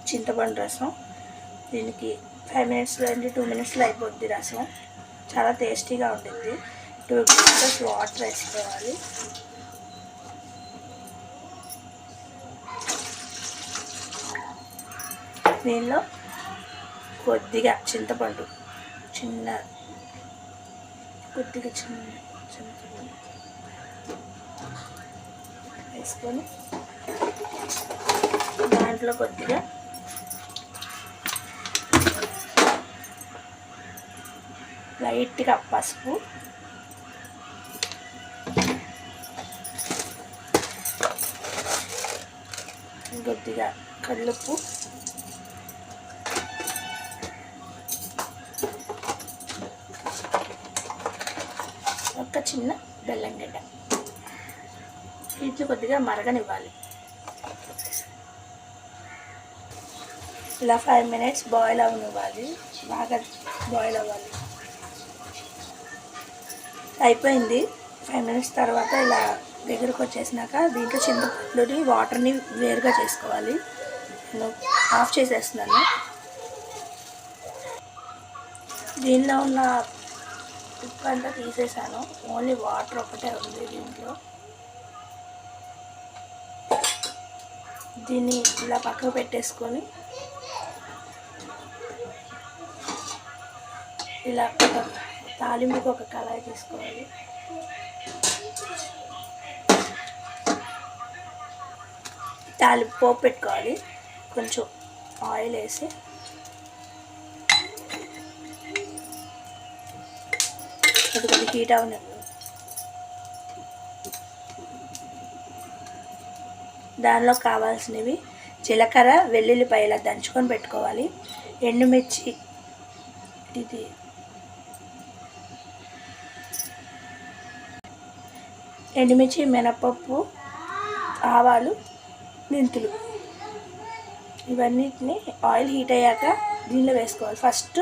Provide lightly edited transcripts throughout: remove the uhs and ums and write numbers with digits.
చింతపండు రసం. దీనికి 5 మినిట్స్లో 2 మినిట్స్లో అయిపోద్ది రసం. చాలా టేస్టీగా ఉంటుంది. 2 గ్లాసెస్ వాటర్ వేసుకోవాలి. దీనిలో కొద్దిగా చింతపండు చింతపండు వేసుకొని దాంట్లో కొద్దిగా లైట్గా పసుపు, కొద్దిగా కల్లుప్పు, ఒక చిన్న బెల్లం గడ్డ. వీటిని కొద్దిగా మరగనివ్వాలి. ఇలా 5 మినిట్స్ బాయిల్ అవ్వనివ్వాలి. బాగా బాయిల్ అవ్వాలి. అయిపోయింది. 5 మినిట్స్ తర్వాత ఇలా దగ్గరకు వచ్చేసినాక దీంట్లో చింతపండుని వాటర్ని వేరుగా చేసుకోవాలి. నేను ఆఫ్ చేసేస్తున్నాను. దీనిలో ఉన్న ఉప్పు అంతా తీసేసాను. ఓన్లీ వాటర్ ఒకటే ఉంది దీంట్లో. దీన్ని ఇలా పక్కకు పెట్టేసుకొని ఇలా తాలింపుకి ఒక కళాయి తీసుకోవాలి. తాలింపు పోపు పెట్టుకోవాలి. కొంచెం ఆయిల్ వేసి అది కొద్దిగా హీట్ అవనివ్వండి. దానిలో కావాల్సినవి జీలకర్ర, వెల్లుల్లిపాయల దంచుకొని పెట్టుకోవాలి. ఎండుమిర్చి, మినపప్పు, ఆవాలు, మెంతులు ఇవన్నిటిని ఆయిల్ హీట్ అయ్యాక దీనిలో వేసుకోవాలి. ఫస్ట్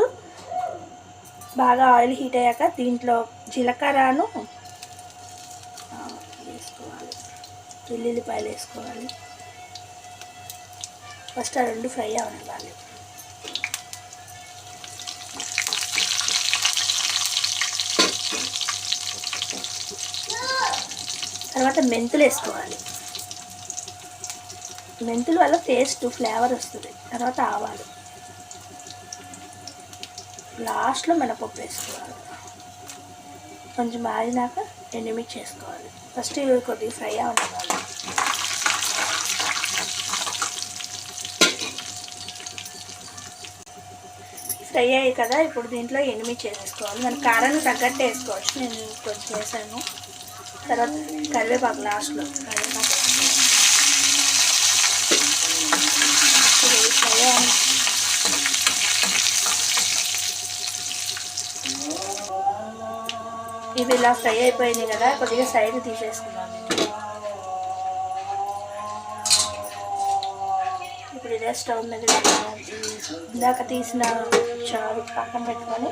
బాగా ఆయిల్ హీట్ అయ్యాక దీంట్లో జీలకర్రను వేసుకోవాలి, వెల్లుల్లిపాయలు వేసుకోవాలి. ఫస్ట్ ఆ రెండు ఫ్రై అవ్వాలి. తర్వాత మెంతులు వేసుకోవాలి. మెంతుల వల్ల టేస్ట్ ఫ్లేవర్ వస్తుంది. తర్వాత ఆవాలు, లాస్ట్లో మినపప్పు వేసుకోవాలి. కొంచెం మారినాక ఎండుమిర్చి వేసుకోవాలి. ఫస్ట్ ఇవి కొద్దిగా ఫ్రై అవ్వాలి. ఫ్రై అయ్యాయి కదా, ఇప్పుడు దీంట్లో ఎండుమిర్చి వేసుకోవాలి. మన కారాన్ని తగ్గట్టు వేసుకోవచ్చు. నేను కొంచెం వేసాను. తర్వాత కరివేపాకు లాస్ట్లో కరివేపాకు వేసుకోవాలి. ఇవి ఇలా ఫ్రై అయిపోయింది కదా, కొద్దిగా సైడ్ తీసేసుకున్నాను. ఇప్పుడు ఇదే స్టవ్ మీద ఇందాక తీసిన చారు పక్కన పెట్టుకొని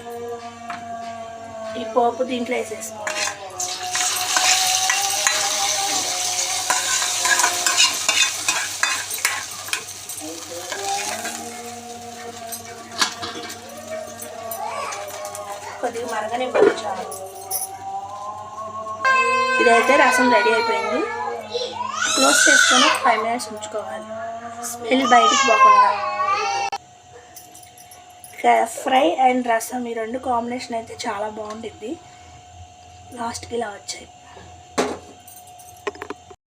ఈ పోపు దీంట్లో వేసేసుకోవాలి. కొద్దిగా మరగనివ్వాలి చారు. ఇదైతే రసం రెడీ అయిపోయింది. క్లోజ్ చేసుకొని 5 మినిట్స్ ఉంచుకోవాలి, స్మెల్ బయటికి పోకుండా. ఫ్రై అండ్ రసం ఈ రెండు కాంబినేషన్ అయితే చాలా బాగుంటుంది. లాస్ట్కి ఇలా వచ్చాయి.